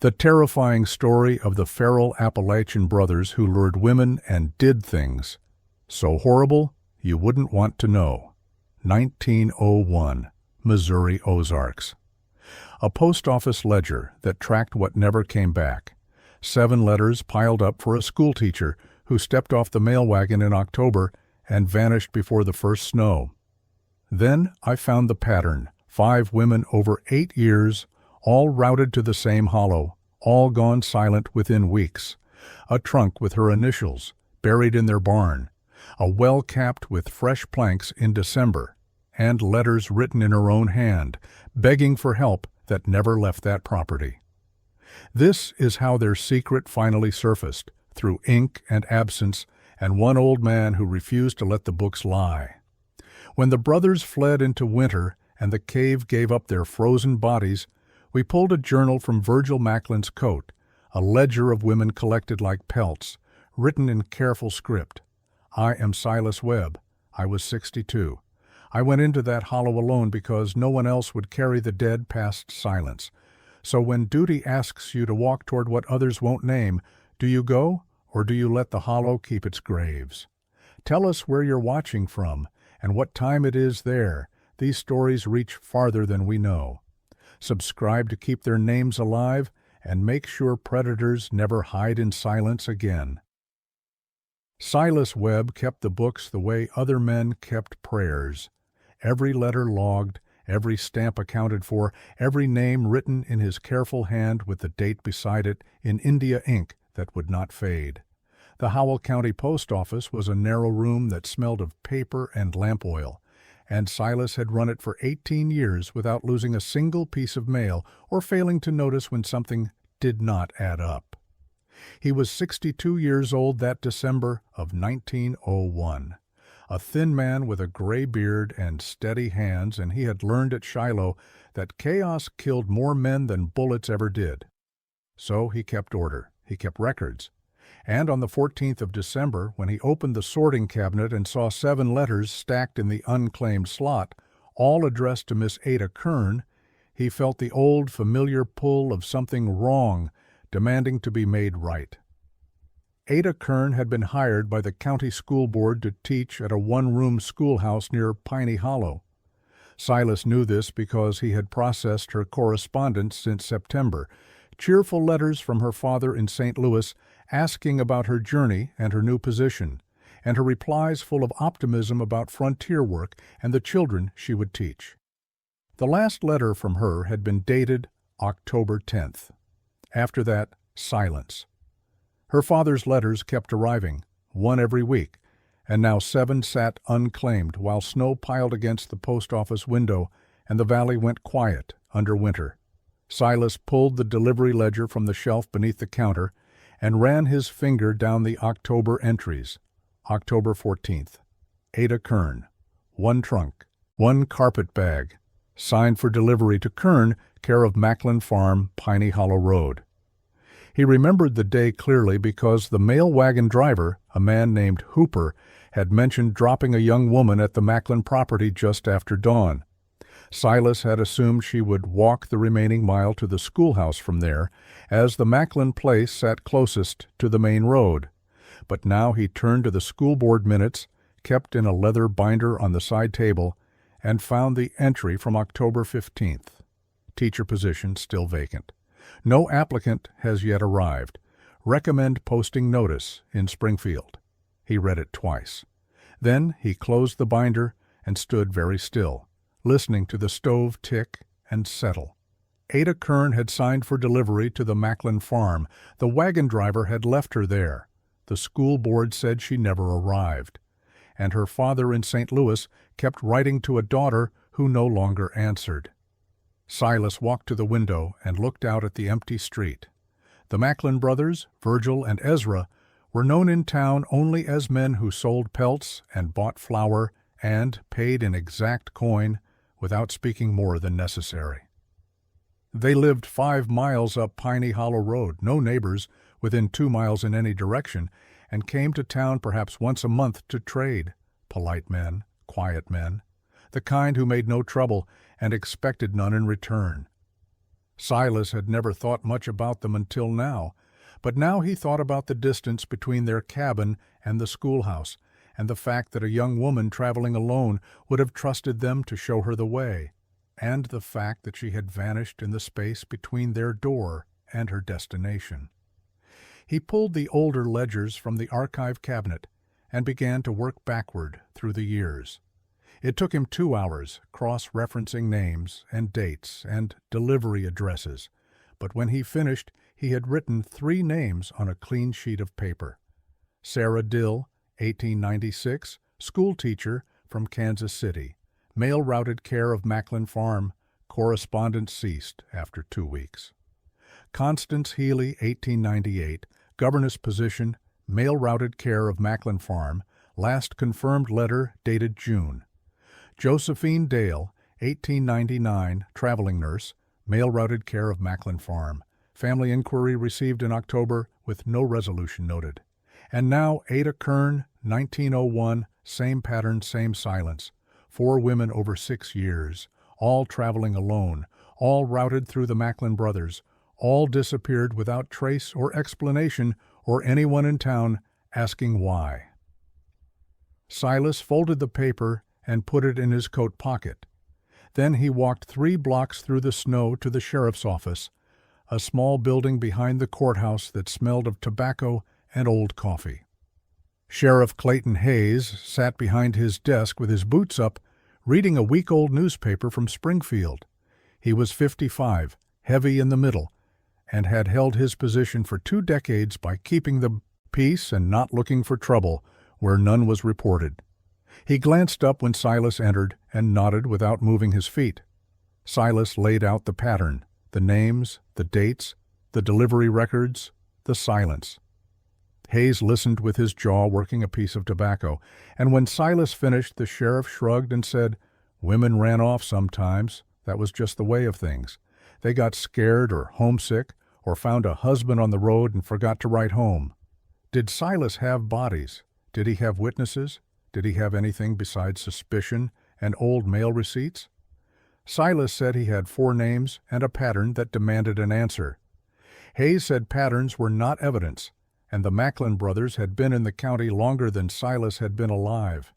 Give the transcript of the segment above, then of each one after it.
The terrifying story of the feral Appalachian brothers who lured women and did things so horrible you wouldn't want to know. 1901, Missouri Ozarks. A post office ledger that tracked what never came back. 7 letters piled up for a schoolteacher who stepped off the mail wagon in October and vanished before the first snow. Then I found the pattern. 5 women over 8 years, all routed to the same hollow, all gone silent within weeks. A trunk with her initials, buried in their barn. A well capped with fresh planks in December, and letters written in her own hand, begging for help that never left that property. This is how their secret finally surfaced, through ink and absence and one old man who refused to let the books lie. When the brothers fled into winter and the cave gave up their frozen bodies, we pulled a journal from Virgil Macklin's coat, a ledger of women collected like pelts, written in careful script. I am Silas Webb. I was 62. I went into that hollow alone because no one else would carry the dead past silence. So when duty asks you to walk toward what others won't name, do you go, or do you let the hollow keep its graves? Tell us where you're watching from, and what time it is there. These stories reach farther than we know. Subscribe to keep their names alive, and make sure predators never hide in silence again. Silas Webb kept the books the way other men kept prayers. Every letter logged, every stamp accounted for, every name written in his careful hand with the date beside it in India ink that would not fade. The Howell County Post Office was a narrow room that smelled of paper and lamp oil, and Silas had run it for 18 years without losing a single piece of mail or failing to notice when something did not add up. He was 62 years old that December of 1901. A thin man with a gray beard and steady hands, and he had learned at Shiloh that chaos killed more men than bullets ever did. So he kept order, he kept records. And on the 14th of December, when he opened the sorting cabinet and saw 7 letters stacked in the unclaimed slot, all addressed to Miss Ada Kern, he felt the old familiar pull of something wrong, demanding to be made right. Ada Kern had been hired by the county school board to teach at a one-room schoolhouse near Piney Hollow. Silas knew this because he had processed her correspondence since September, cheerful letters from her father in St. Louis asking about her journey and her new position, and her replies full of optimism about frontier work and the children she would teach. The last letter from her had been dated October 10th. After that, silence. Her father's letters kept arriving, 1 every week, and now 7 sat unclaimed while snow piled against the post office window and the valley went quiet under winter. Silas pulled the delivery ledger from the shelf beneath the counter and ran his finger down the October entries. October 14th. Ada Kern. 1 trunk. 1 carpet bag. Signed for delivery to Kern, care of Macklin Farm, Piney Hollow Road. He remembered the day clearly because the mail wagon driver, a man named Hooper, had mentioned dropping a young woman at the Macklin property just after dawn. Silas had assumed she would walk the remaining mile to the schoolhouse from there, as the Macklin place sat closest to the main road. But now he turned to the school board minutes, kept in a leather binder on the side table, and found the entry from October 15th. Teacher position still vacant. No applicant has yet arrived. Recommend posting notice in Springfield. He read it twice. Then he closed the binder and stood very still, listening to the stove tick and settle. Ada Kern had signed for delivery to the Macklin farm. The wagon driver had left her there. The school board said she never arrived. And her father in St. Louis kept writing to a daughter who no longer answered. Silas walked to the window and looked out at the empty street. The Macklin brothers, Virgil and Ezra, were known in town only as men who sold pelts and bought flour and paid in exact coin without speaking more than necessary. They lived 5 miles up Piney Hollow Road, no neighbors, within 2 miles in any direction, and came to town perhaps once a month to trade. Polite men, quiet men, the kind who made no trouble and expected none in return. Silas had never thought much about them until now, but now he thought about the distance between their cabin and the schoolhouse, and the fact that a young woman traveling alone would have trusted them to show her the way, and the fact that she had vanished in the space between their door and her destination. He pulled the older ledgers from the archive cabinet and began to work backward through the years. It took him 2 hours, cross-referencing names and dates and delivery addresses, but when he finished, he had written 3 names on a clean sheet of paper. Sarah Dill, 1896, schoolteacher from Kansas City. Mail routed care of Macklin Farm. Correspondence ceased after 2 weeks. Constance Healy, 1898, governess position. Mail routed care of Macklin Farm. Last confirmed letter dated June. Josephine Dale, 1899, traveling nurse. Mail routed care of Macklin Farm. Family inquiry received in October with no resolution noted. And now Ada Kern, 1901, same pattern, same silence. 4 women over 6 years, all traveling alone, all routed through the Macklin brothers, all disappeared without trace or explanation or anyone in town asking why. Silas folded the paper and put it in his coat pocket. Then he walked 3 blocks through the snow to the sheriff's office, a small building behind the courthouse that smelled of tobacco and old coffee. Sheriff Clayton Hayes sat behind his desk with his boots up, reading a week-old newspaper from Springfield. He was 55, heavy in the middle, and had held his position for 2 decades by keeping the peace and not looking for trouble where none was reported. He glanced up when Silas entered and nodded without moving his feet. Silas laid out the pattern, the names, the dates, the delivery records, the silence. Hayes listened with his jaw working a piece of tobacco, and when Silas finished, the sheriff shrugged and said, "Women ran off sometimes. That was just the way of things. They got scared or homesick or found a husband on the road and forgot to write home." Did Silas have bodies? Did he have witnesses? Did he have anything besides suspicion and old mail receipts? Silas said he had 4 names and a pattern that demanded an answer. Hayes said patterns were not evidence, and the Macklin brothers had been in the county longer than Silas had been alive.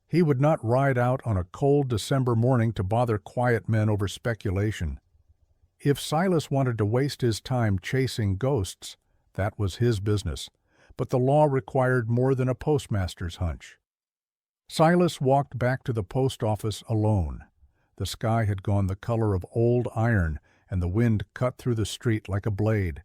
He would not ride out on a cold December morning to bother quiet men over speculation. If Silas wanted to waste his time chasing ghosts, that was his business, but the law required more than a postmaster's hunch. Silas walked back to the post office alone. The sky had gone the color of old iron, and the wind cut through the street like a blade.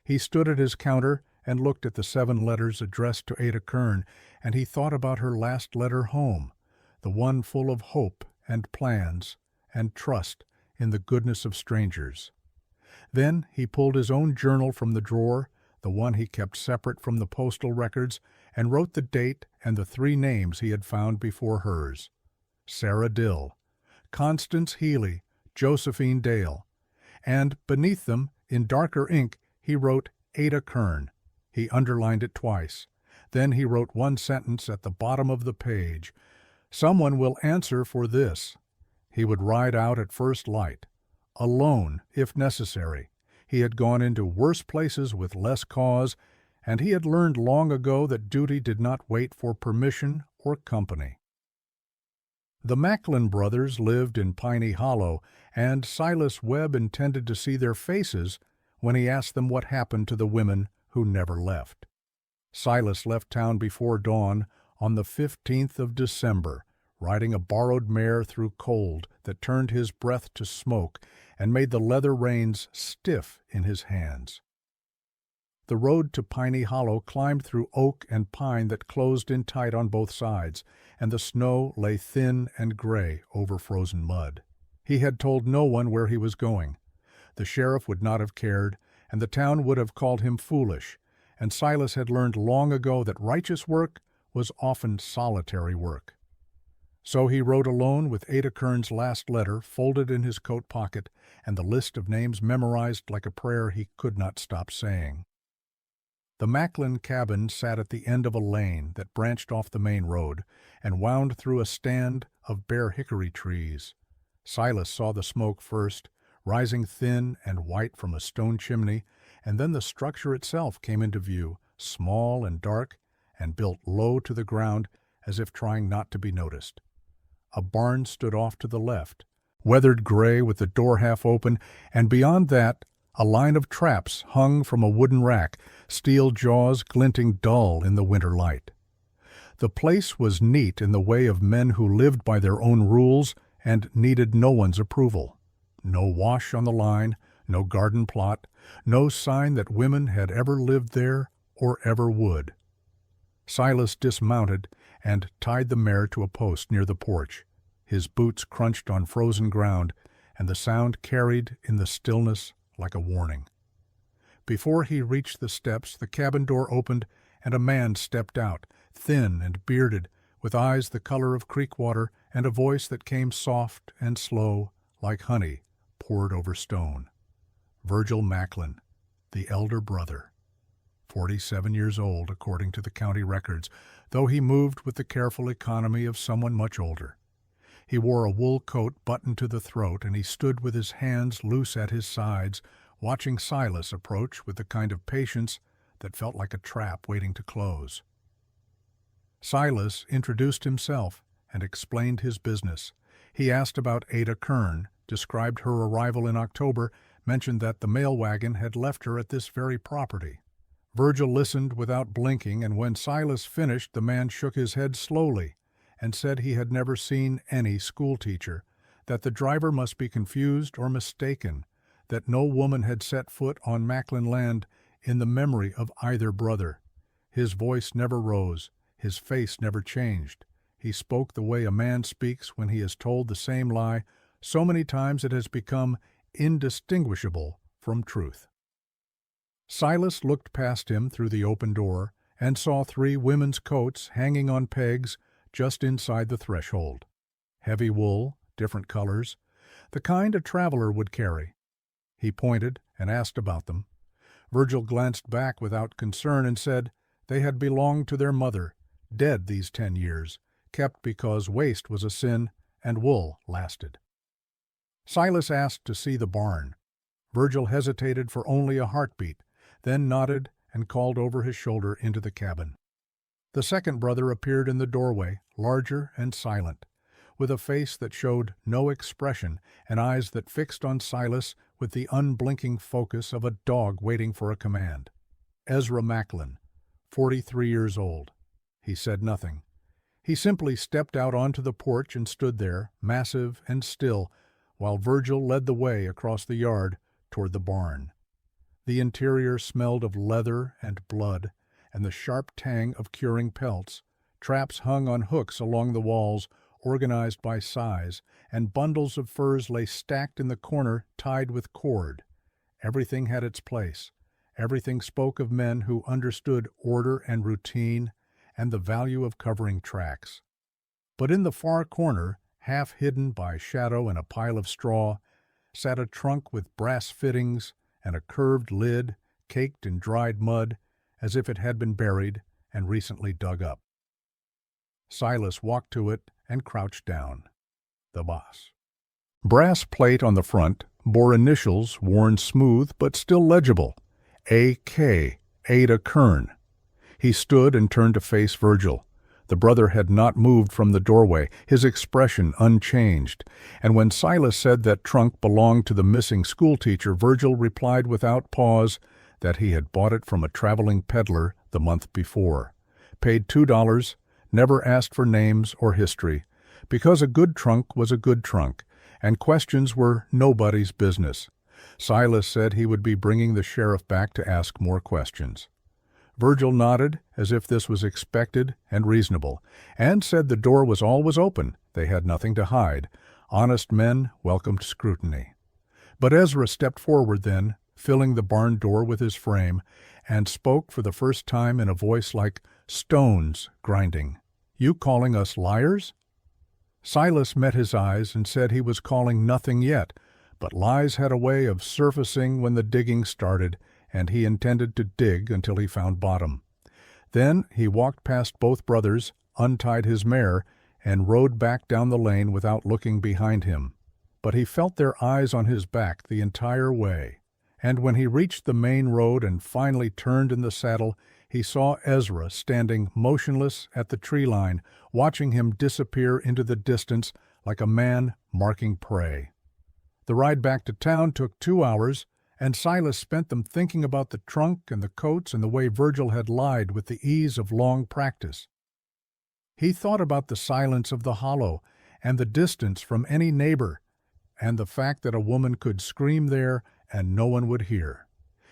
He stood at his counter and looked at the 7 letters addressed to Ada Kern, and he thought about her last letter home, the one full of hope and plans and trust in the goodness of strangers. Then he pulled his own journal from the drawer, the one he kept separate from the postal records, and wrote the date and the 3 names he had found before hers. Sarah Dill, Constance Healy, Josephine Dale, and beneath them, in darker ink, he wrote Ada Kern. He underlined it twice. Then he wrote one sentence at the bottom of the page. Someone will answer for this. He would ride out at first light, alone if necessary. He had gone into worse places with less cause, and he had learned long ago that duty did not wait for permission or company. The Macklin brothers lived in Piney Hollow, and Silas Webb intended to see their faces when he asked them what happened to the women who never left. Silas left town before dawn on the 15th of December, riding a borrowed mare through cold that turned his breath to smoke and made the leather reins stiff in his hands. The road to Piney Hollow climbed through oak and pine that closed in tight on both sides, and the snow lay thin and gray over frozen mud. He had told no one where he was going. The sheriff would not have cared, and the town would have called him foolish, and Silas had learned long ago that righteous work was often solitary work. So he rode alone with Ada Kern's last letter folded in his coat pocket and the list of names memorized like a prayer he could not stop saying. The Macklin cabin sat at the end of a lane that branched off the main road and wound through a stand of bare hickory trees. Silas saw the smoke first, rising thin and white from a stone chimney, and then the structure itself came into view, small and dark, and built low to the ground as if trying not to be noticed. A barn stood off to the left, weathered gray with the door half open, and beyond that a line of traps hung from a wooden rack, steel jaws glinting dull in the winter light. The place was neat in the way of men who lived by their own rules and needed no one's approval. No wash on the line, no garden plot, no sign that women had ever lived there or ever would. Silas dismounted and tied the mare to a post near the porch. His boots crunched on frozen ground, and the sound carried in the stillness like a warning. Before he reached the steps, the cabin door opened, and a man stepped out, thin and bearded, with eyes the color of creek water and a voice that came soft and slow like honey poured over stone. Virgil Macklin, the elder brother. 47 years old, according to the county records, though he moved with the careful economy of someone much older. He wore a wool coat buttoned to the throat, and he stood with his hands loose at his sides, watching Silas approach with the kind of patience that felt like a trap waiting to close. Silas introduced himself and explained his business. He asked about Ada Kern, described her arrival in October, mentioned that the mail wagon had left her at this very property. Virgil listened without blinking, and when Silas finished, the man shook his head slowly and said he had never seen any schoolteacher, that the driver must be confused or mistaken, that no woman had set foot on Macklin land in the memory of either brother. His voice never rose, his face never changed. He spoke the way a man speaks when he has told the same lie so many times it has become indistinguishable from truth. Silas looked past him through the open door and saw 3 women's coats hanging on pegs just inside the threshold. Heavy wool, different colors, the kind a traveler would carry. He pointed and asked about them. Virgil glanced back without concern and said they had belonged to their mother, dead these 10 years, kept because waste was a sin and wool lasted. Silas asked to see the barn. Virgil hesitated for only a heartbeat, then nodded and called over his shoulder into the cabin. The second brother appeared in the doorway, larger and silent, with a face that showed no expression and eyes that fixed on Silas with the unblinking focus of a dog waiting for a command. Ezra Macklin, 43 years old. He said nothing. He simply stepped out onto the porch and stood there, massive and still, while Virgil led the way across the yard toward the barn. The interior smelled of leather and blood, and the sharp tang of curing pelts. Traps hung on hooks along the walls, organized by size, and bundles of furs lay stacked in the corner, tied with cord. Everything had its place. Everything spoke of men who understood order and routine and the value of covering tracks. But in the far corner, half hidden by shadow and a pile of straw, sat a trunk with brass fittings and a curved lid caked in dried mud, as if it had been buried and recently dug up. Silas walked to it and crouched down. The boss. Brass plate on the front bore initials worn smooth but still legible. A.K. Ada Kern. He stood and turned to face Virgil. The brother had not moved from the doorway, his expression unchanged, and when Silas said that trunk belonged to the missing schoolteacher, Virgil replied without pause that he had bought it from a traveling peddler the month before, paid $2, never asked for names or history, because a good trunk was a good trunk, and questions were nobody's business. Silas said he would be bringing the sheriff back to ask more questions. Virgil nodded as if this was expected and reasonable, and said the door was always open. They had nothing to hide. Honest men welcomed scrutiny. But Ezra stepped forward then, filling the barn door with his frame, and spoke for the first time in a voice like stones grinding. "You calling us liars?" Silas met his eyes and said he was calling nothing yet, but lies had a way of surfacing when the digging started, and he intended to dig until he found bottom. Then he walked past both brothers, untied his mare, and rode back down the lane without looking behind him. but he felt their eyes on his back the entire way. And when he reached the main road and finally turned in the saddle, he saw Ezra standing motionless at the tree line, watching him disappear into the distance like a man marking prey. The ride back to town took 2 hours, and Silas spent them thinking about the trunk and the coats and the way Virgil had lied with the ease of long practice. He thought about the silence of the hollow and the distance from any neighbor, and the fact that a woman could scream there and no one would hear.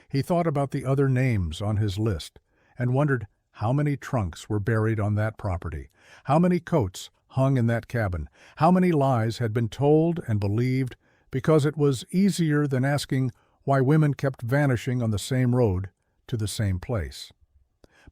He thought about the other names on his list and wondered how many trunks were buried on that property, how many coats hung in that cabin, how many lies had been told and believed because it was easier than asking why women kept vanishing on the same road to the same place.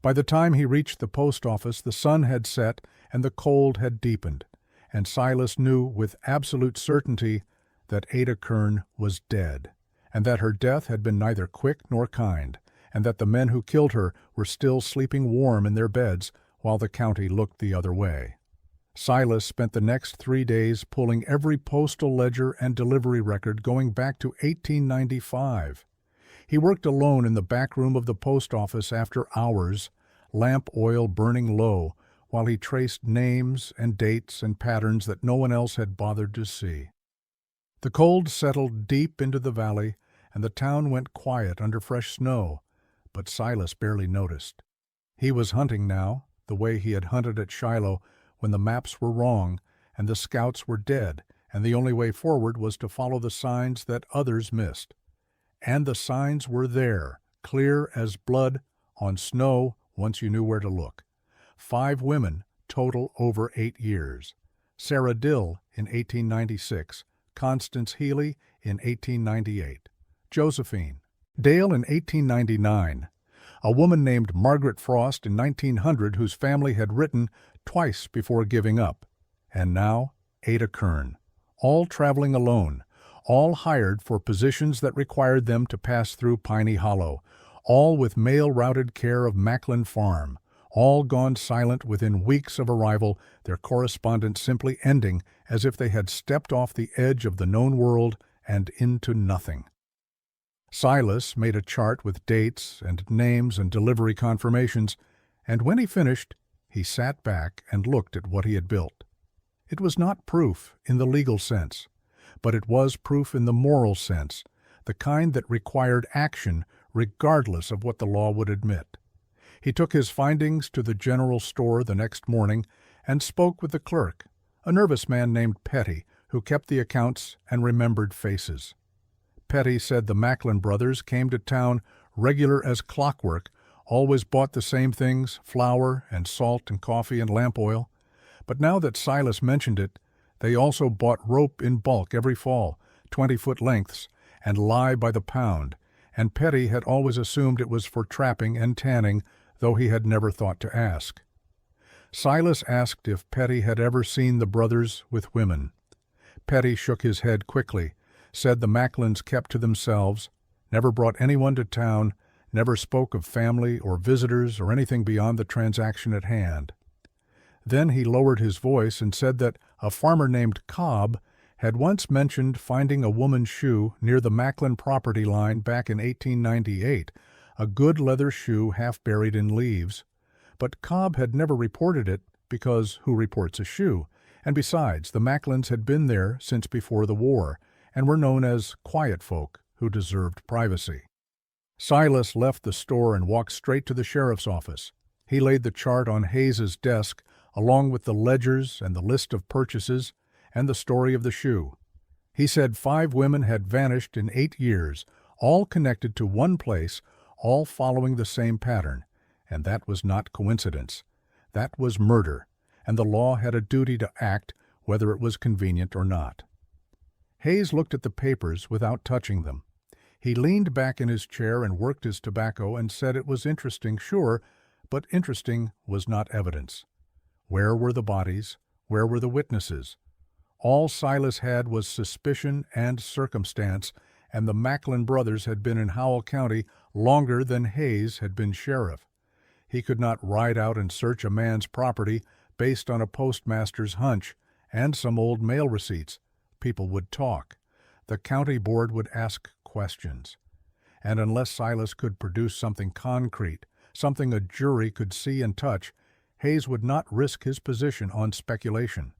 By the time he reached the post office, the sun had set and the cold had deepened, and Silas knew with absolute certainty that Ada Kern was dead, and that her death had been neither quick nor kind, and that the men who killed her were still sleeping warm in their beds while the county looked the other way. Silas spent the next 3 days pulling every postal ledger and delivery record going back to 1895. He worked alone in the back room of the post office after hours, lamp oil burning low, while he traced names and dates and patterns that no one else had bothered to see. The cold settled deep into the valley, and the town went quiet under fresh snow, but Silas barely noticed. He was hunting now, the way he had hunted at Shiloh, when the maps were wrong and the scouts were dead, and the only way forward was to follow the signs that others missed. And the signs were there, clear as blood, on snow once you knew where to look. 5 women, total over 8 years. Sarah Dill in 1896, Constance Healy in 1898, Josephine Dale in 1899, a woman named Margaret Frost in 1900 whose family had written twice before giving up, and now Ada Kern, all traveling alone, all hired for positions that required them to pass through Piney Hollow, all with mail-routed care of Macklin Farm, all gone silent within weeks of arrival, their correspondence simply ending as if they had stepped off the edge of the known world and into nothing. Silas made a chart with dates and names and delivery confirmations, and when he finished, he sat back and looked at what he had built. It was not proof in the legal sense, but it was proof in the moral sense, the kind that required action regardless of what the law would admit. He took his findings to the general store the next morning and spoke with the clerk, a nervous man named Petty, who kept the accounts and remembered faces. Petty said the Macklin brothers came to town regular as clockwork, always bought the same things, flour and salt and coffee and lamp oil. But now that Silas mentioned it, they also bought rope in bulk every fall, 20-foot lengths, and lye by the pound, and Petty had always assumed it was for trapping and tanning, though he had never thought to ask. Silas asked if Petty had ever seen the brothers with women. Petty shook his head quickly, said the Macklins kept to themselves, never brought anyone to town, never spoke of family or visitors or anything beyond the transaction at hand. Then he lowered his voice and said that a farmer named Cobb had once mentioned finding a woman's shoe near the Macklin property line back in 1898, a good leather shoe half buried in leaves. But Cobb had never reported it because who reports a shoe? And besides, the Macklins had been there since before the war and were known as quiet folk who deserved privacy. Silas left the store and walked straight to the sheriff's office. He laid the chart on Hayes's desk, along with the ledgers and the list of purchases and the story of the shoe. He said 5 women had vanished in 8 years, all connected to one place, all following the same pattern, and that was not coincidence. That was murder, and the law had a duty to act whether it was convenient or not. Hayes looked at the papers without touching them. He leaned back in his chair and worked his tobacco and said it was interesting, sure, but interesting was not evidence. Where were the bodies? Where were the witnesses? All Silas had was suspicion and circumstance, and the Macklin brothers had been in Howell County longer than Hayes had been sheriff. He could not ride out and search a man's property based on a postmaster's hunch and some old mail receipts, people would talk. The county board would ask questions. And unless Silas could produce something concrete, something a jury could see and touch, Hayes would not risk his position on speculation.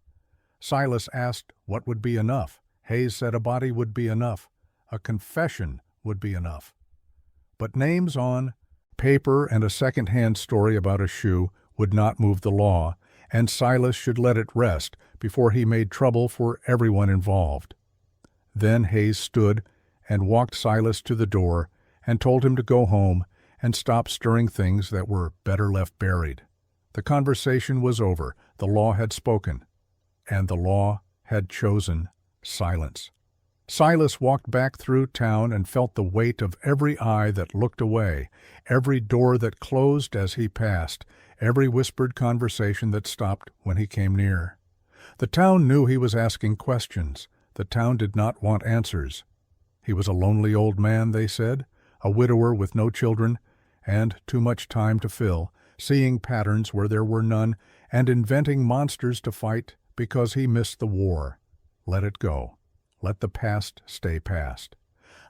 Silas asked what would be enough. Hayes said a body would be enough. A confession would be enough. But names on paper and a second-hand story about a shoe would not move the law, and Silas should let it rest before he made trouble for everyone involved. Then Hayes stood and walked Silas to the door and told him to go home and stop stirring things that were better left buried. The conversation was over. The law had spoken, and the law had chosen silence. Silas walked back through town and felt the weight of every eye that looked away, every door that closed as he passed, every whispered conversation that stopped when he came near. The town knew he was asking questions. The town did not want answers. He was a lonely old man, they said, a widower with no children, and too much time to fill, seeing patterns where there were none, and inventing monsters to fight because he missed the war. Let it go. Let the past stay past.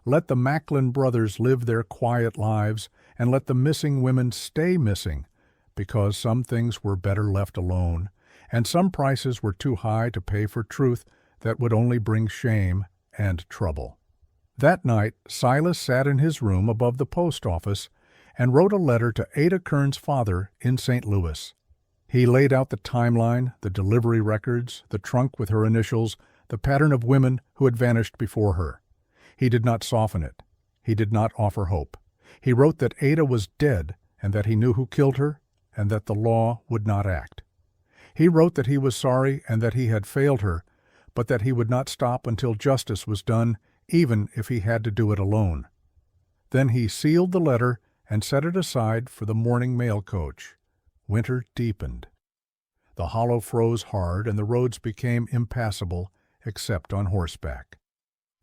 Let the Macklin brothers live their quiet lives, and let the missing women stay missing, because some things were better left alone, and some prices were too high to pay for truth that would only bring shame and trouble. That night, Silas sat in his room above the post office and wrote a letter to Ada Kern's father in St. Louis. He laid out the timeline, the delivery records, the trunk with her initials, the pattern of women who had vanished before her. He did not soften it. He did not offer hope. He wrote that Ada was dead and that he knew who killed her and that the law would not act. He wrote that he was sorry and that he had failed her, but that he would not stop until justice was done, even if he had to do it alone. Then he sealed the letter and set it aside for the morning mail coach. Winter deepened. The hollow froze hard and the roads became impassable, except on horseback.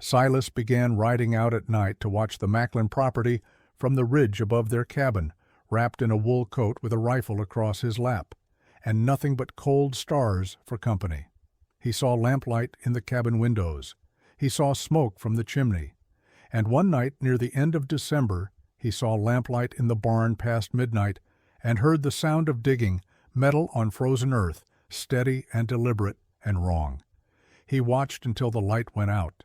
Silas began riding out at night to watch the Macklin property from the ridge above their cabin, wrapped in a wool coat with a rifle across his lap, and nothing but cold stars for company. He saw lamplight in the cabin windows. He saw smoke from the chimney. And one night near the end of December, he saw lamplight in the barn past midnight and heard the sound of digging, metal on frozen earth, steady and deliberate and wrong. He watched until the light went out.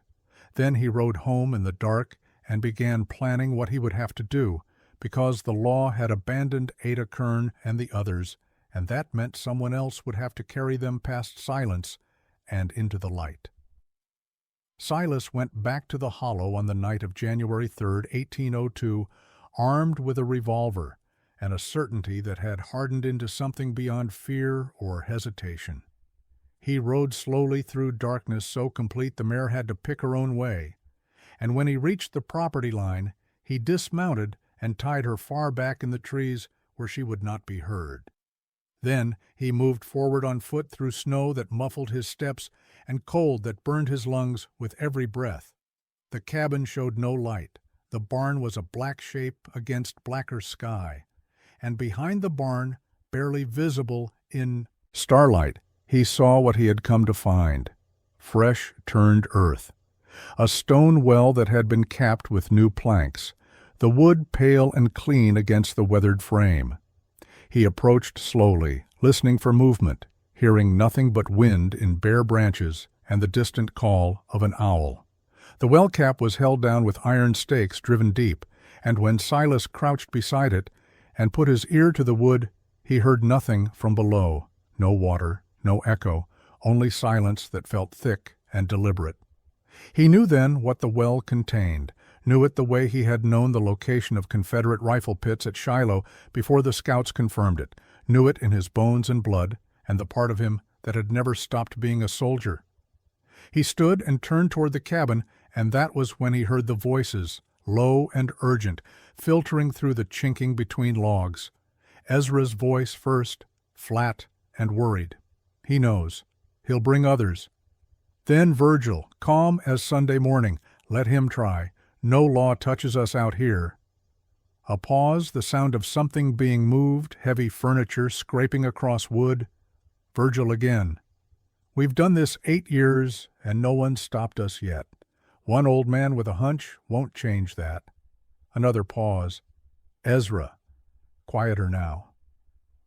Then he rode home in the dark and began planning what he would have to do, because the law had abandoned Ada Kern and the others, and that meant someone else would have to carry them past silence and into the light. Silas went back to the hollow on the night of January 3, 1802, armed with a revolver and a certainty that had hardened into something beyond fear or hesitation. He rode slowly through darkness so complete the mare had to pick her own way, and when he reached the property line, he dismounted and tied her far back in the trees where she would not be heard. Then he moved forward on foot through snow that muffled his steps and cold that burned his lungs with every breath. The cabin showed no light. The barn was a black shape against blacker sky, and behind the barn, barely visible in starlight, he saw what he had come to find: fresh turned earth, a stone well that had been capped with new planks, the wood pale and clean against the weathered frame. He approached slowly, listening for movement, hearing nothing but wind in bare branches and the distant call of an owl. The well cap was held down with iron stakes driven deep, and when Silas crouched beside it and put his ear to the wood, he heard nothing from below, no water, no echo, only silence that felt thick and deliberate. He knew then what the well contained, knew it the way he had known the location of Confederate rifle pits at Shiloh before the scouts confirmed it, knew it in his bones and blood, and the part of him that had never stopped being a soldier. He stood and turned toward the cabin, and that was when he heard the voices, low and urgent, filtering through the chinking between logs. Ezra's voice first, flat and worried. He knows. He'll bring others. Then Virgil, calm as Sunday morning. Let him try. No law touches us out here. A pause, the sound of something being moved, heavy furniture scraping across wood. Virgil again. We've done this 8 years, and no one's stopped us yet. One old man with a hunch won't change that. Another pause. Ezra. Quieter now.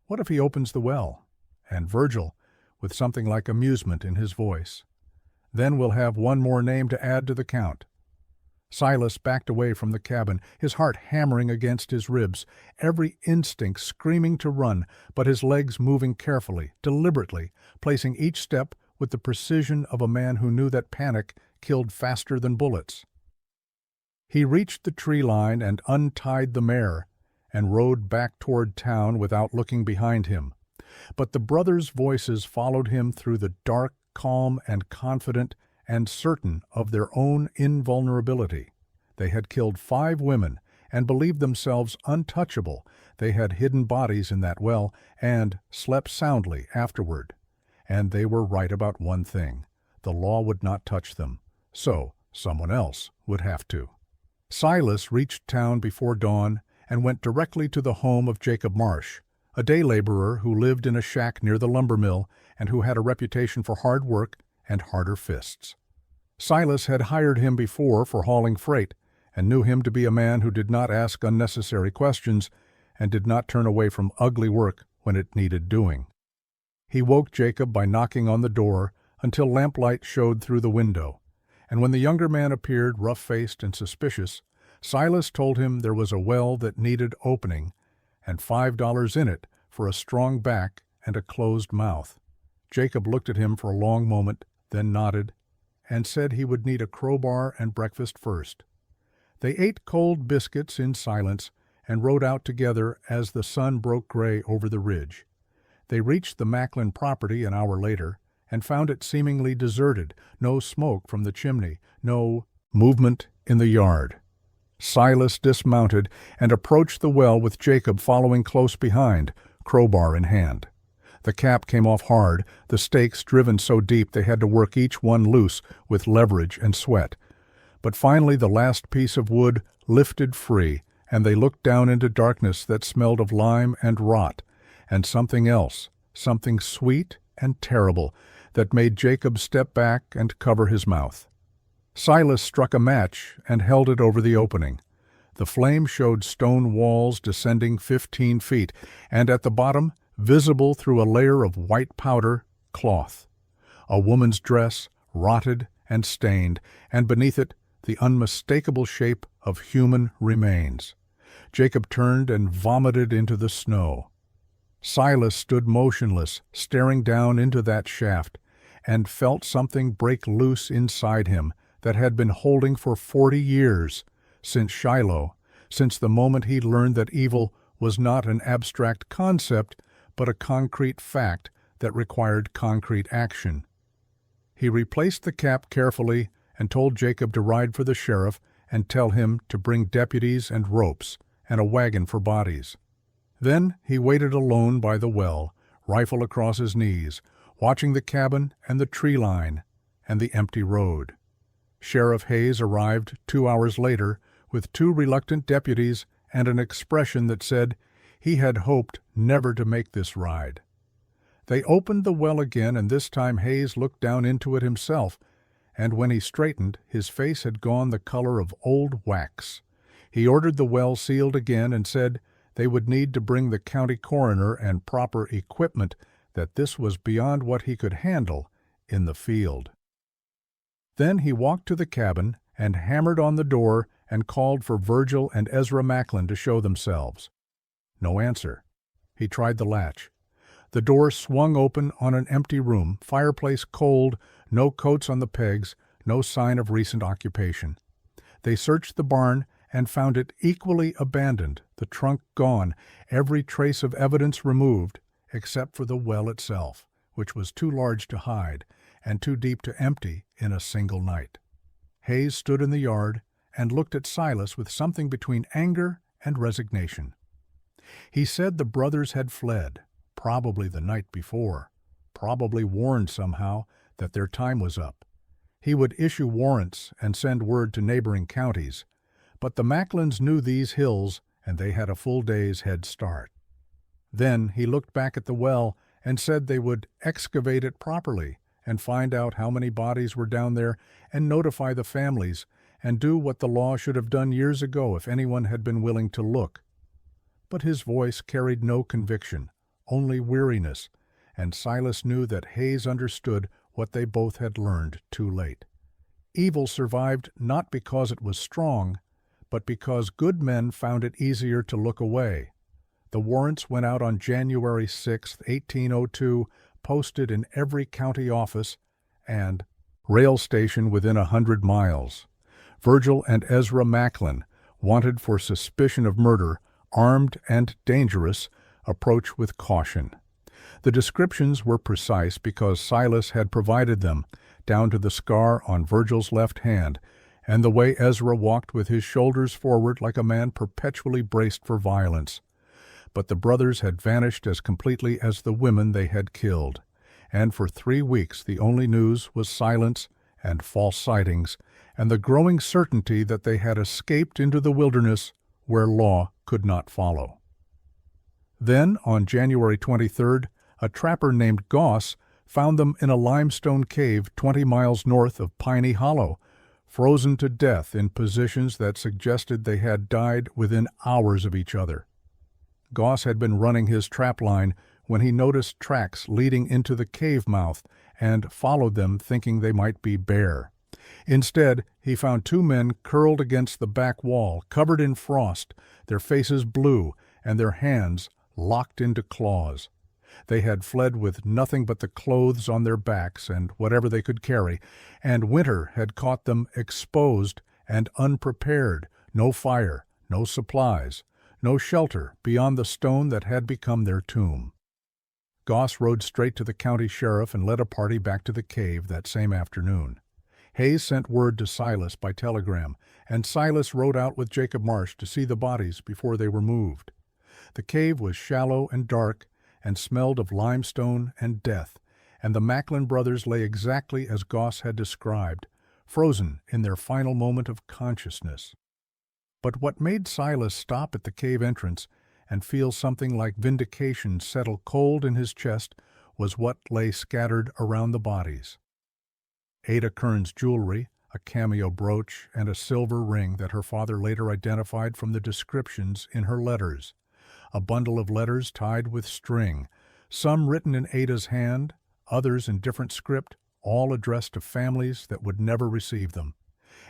What if he opens the well? And Virgil, with something like amusement in his voice. Then we'll have one more name to add to the count. Silas backed away from the cabin, his heart hammering against his ribs, every instinct screaming to run, but his legs moving carefully, deliberately, placing each step with the precision of a man who knew that panic killed faster than bullets. He reached the tree line and untied the mare, and rode back toward town without looking behind him. But the brothers' voices followed him through the dark, calm and confident, and certain of their own invulnerability. They had killed 5 women and believed themselves untouchable. They had hidden bodies in that well and slept soundly afterward. And they were right about one thing. The law would not touch them. So someone else would have to. Silas reached town before dawn and went directly to the home of Jacob Marsh, a day laborer who lived in a shack near the lumber mill and who had a reputation for hard work and harder fists. Silas had hired him before for hauling freight and knew him to be a man who did not ask unnecessary questions and did not turn away from ugly work when it needed doing. He woke Jacob by knocking on the door until lamplight showed through the window, and when the younger man appeared rough-faced and suspicious, Silas told him there was a well that needed opening and $5 in it for a strong back and a closed mouth. Jacob looked at him for a long moment, then nodded, and said he would need a crowbar and breakfast first. They ate cold biscuits in silence and rode out together as the sun broke gray over the ridge. They reached the Macklin property an hour later and found it seemingly deserted, no smoke from the chimney, no movement in the yard. Silas dismounted and approached the well with Jacob following close behind, crowbar in hand. The cap came off hard, the stakes driven so deep they had to work each one loose with leverage and sweat. But finally the last piece of wood lifted free, and they looked down into darkness that smelled of lime and rot, and something else, something sweet and terrible, that made Jacob step back and cover his mouth. Silas struck a match and held it over the opening. The flame showed stone walls descending 15 feet, and at the bottom, visible through a layer of white powder, cloth. A woman's dress, rotted and stained, and beneath it the unmistakable shape of human remains. Jacob turned and vomited into the snow. Silas stood motionless, staring down into that shaft, and felt something break loose inside him that had been holding for 40 years, since Shiloh, since the moment he learned that evil was not an abstract concept, but a concrete fact that required concrete action. He replaced the cap carefully and told Jacob to ride for the sheriff and tell him to bring deputies and ropes and a wagon for bodies. Then he waited alone by the well, rifle across his knees, watching the cabin and the tree line and the empty road. Sheriff Hayes arrived 2 hours later with 2 reluctant deputies and an expression that said he had hoped never to make this ride. They opened the well again, and this time Hayes looked down into it himself, and when he straightened, his face had gone the color of old wax. He ordered the well sealed again and said they would need to bring the county coroner and proper equipment, that this was beyond what he could handle in the field. Then he walked to the cabin and hammered on the door and called for Virgil and Ezra Macklin to show themselves. No answer. He tried the latch. The door swung open on an empty room, fireplace cold, no coats on the pegs, no sign of recent occupation. They searched the barn and found it equally abandoned, the trunk gone, every trace of evidence removed, except for the well itself, which was too large to hide and too deep to empty in a single night. Hayes stood in the yard and looked at Silas with something between anger and resignation. He said the brothers had fled, probably the night before, probably warned somehow that their time was up. He would issue warrants and send word to neighboring counties, but the Macklins knew these hills, and they had a full day's head start. Then he looked back at the well and said they would excavate it properly and find out how many bodies were down there and notify the families and do what the law should have done years ago if anyone had been willing to look. But his voice carried no conviction, only weariness, and Silas knew that Hayes understood what they both had learned too late. Evil survived not because it was strong, but because good men found it easier to look away. The warrants went out on January 6, 1802, posted in every county office and rail station within 100 miles. Virgil and Ezra Macklin, wanted for suspicion of murder, armed and dangerous, approach with caution. The descriptions were precise because Silas had provided them, down to the scar on Virgil's left hand, and the way Ezra walked with his shoulders forward like a man perpetually braced for violence. But the brothers had vanished as completely as the women they had killed, and for 3 weeks the only news was silence and false sightings, and the growing certainty that they had escaped into the wilderness where law could not follow. Then, on January 23rd, a trapper named Goss found them in a limestone cave 20 miles north of Piney Hollow, frozen to death in positions that suggested they had died within hours of each other. Goss had been running his trap line when he noticed tracks leading into the cave mouth and followed them thinking they might be bear. Instead, he found 2 men curled against the back wall, covered in frost, their faces blue, and their hands locked into claws. They had fled with nothing but the clothes on their backs and whatever they could carry, and winter had caught them exposed and unprepared, no fire, no supplies, no shelter beyond the stone that had become their tomb. Goss rode straight to the county sheriff and led a party back to the cave that same afternoon. Hayes sent word to Silas by telegram, and Silas rode out with Jacob Marsh to see the bodies before they were moved. The cave was shallow and dark and smelled of limestone and death, and the Macklin brothers lay exactly as Goss had described, frozen in their final moment of consciousness. But what made Silas stop at the cave entrance and feel something like vindication settle cold in his chest was what lay scattered around the bodies. Ada Kern's jewelry, a cameo brooch, and a silver ring that her father later identified from the descriptions in her letters. A bundle of letters tied with string, some written in Ada's hand, others in different script, all addressed to families that would never receive them.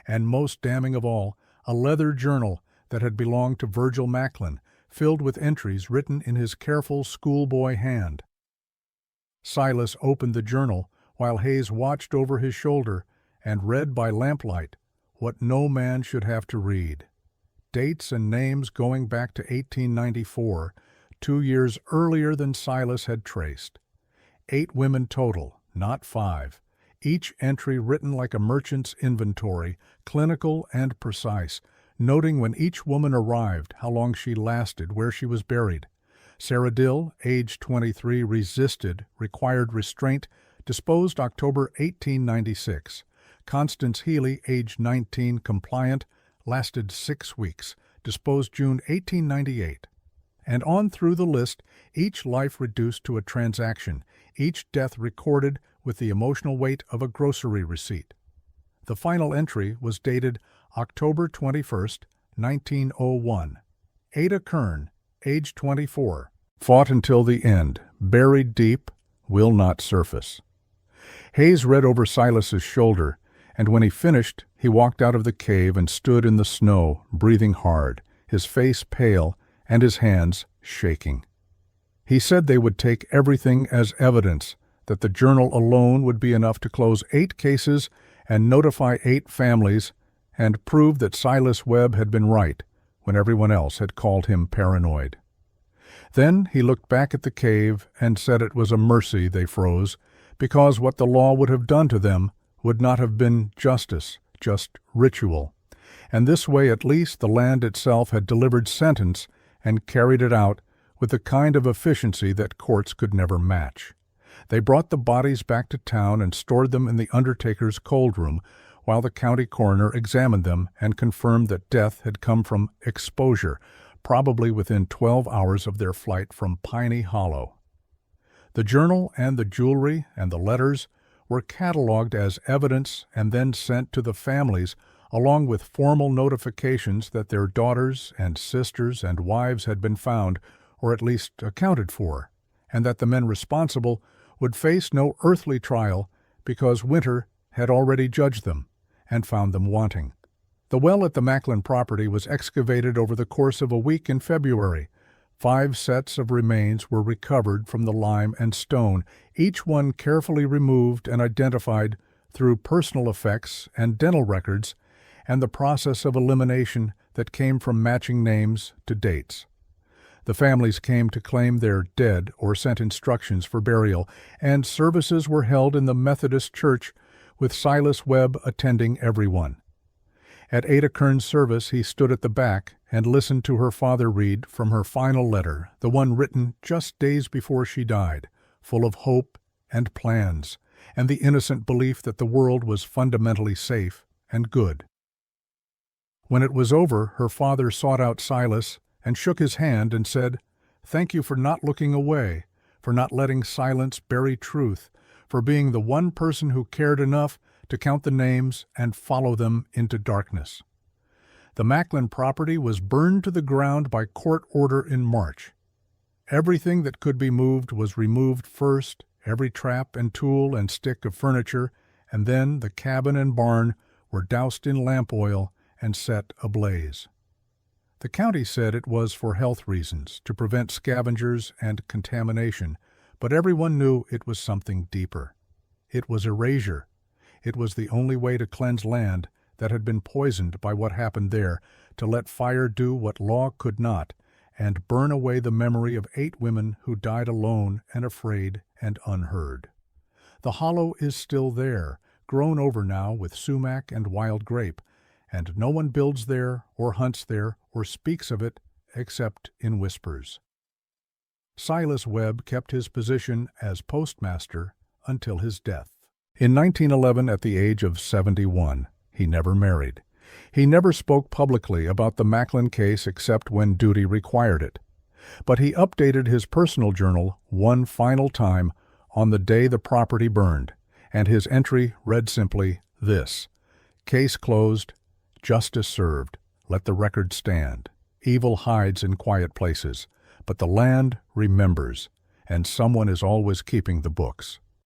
And most damning of all, a leather journal that had belonged to Virgil Macklin, filled with entries written in his careful schoolboy hand. Silas opened the journal while Hayes watched over his shoulder and read by lamplight what no man should have to read. Dates and names going back to 1894, 2 years earlier than Silas had traced. 8 women total, not 5. Each entry written like a merchant's inventory, clinical and precise, noting when each woman arrived, how long she lasted, where she was buried. Sarah Dill, age 23, resisted, required restraint, disposed October 1896. Constance Healy, age 19, compliant, lasted 6 weeks, disposed June 1898. And on through the list, each life reduced to a transaction, each death recorded with the emotional weight of a grocery receipt. The final entry was dated October 21st, 1901. Ada Kern, age 24, fought until the end, buried deep, will not surface. Hayes read over Silas's shoulder, and when he finished, he walked out of the cave and stood in the snow, breathing hard, his face pale and his hands shaking. He said they would take everything as evidence, that the journal alone would be enough to close 8 cases and notify 8 families and prove that Silas Webb had been right when everyone else had called him paranoid. Then he looked back at the cave and said it was a mercy they froze, because what the law would have done to them would not have been justice, just ritual. And this way at least the land itself had delivered sentence and carried it out with the kind of efficiency that courts could never match. They brought the bodies back to town and stored them in the undertaker's cold room, while the county coroner examined them and confirmed that death had come from exposure, probably within 12 hours of their flight from Piney Hollow. The journal and the jewelry and the letters were cataloged as evidence and then sent to the families along with formal notifications that their daughters and sisters and wives had been found, or at least accounted for, and that the men responsible would face no earthly trial because Winter had already judged them and found them wanting. The well at the Macklin property was excavated over the course of a week in February. 5 sets of remains were recovered from the lime and stone, each one carefully removed and identified through personal effects and dental records and the process of elimination that came from matching names to dates. The families came to claim their dead or sent instructions for burial, and services were held in the Methodist Church with Silas Webb attending everyone. At Ada Kern's service he stood at the back and listened to her father read from her final letter, the one written just days before she died, full of hope and plans, and the innocent belief that the world was fundamentally safe and good. When it was over, her father sought out Silas and shook his hand and said, "Thank you for not looking away, for not letting silence bury truth, for being the one person who cared enough to count the names and follow them into darkness." The Macklin property was burned to the ground by court order in March. Everything that could be moved was removed first, every trap and tool and stick of furniture, and then the cabin and barn were doused in lamp oil and set ablaze. The county said it was for health reasons, to prevent scavengers and contamination, but everyone knew it was something deeper. It was erasure. It was the only way to cleanse land that had been poisoned by what happened there, to let fire do what law could not, and burn away the memory of 8 women who died alone and afraid and unheard. The hollow is still there, grown over now with sumac and wild grape, and no one builds there or hunts there or speaks of it except in whispers. Silas Webb kept his position as postmaster until his death. In 1911, at the age of 71, he never married. He never spoke publicly about the Macklin case except when duty required it. But he updated his personal journal one final time on the day the property burned, and his entry read simply this: "Case closed, justice served, let the record stand. Evil hides in quiet places, but the land remembers, and someone is always keeping the books."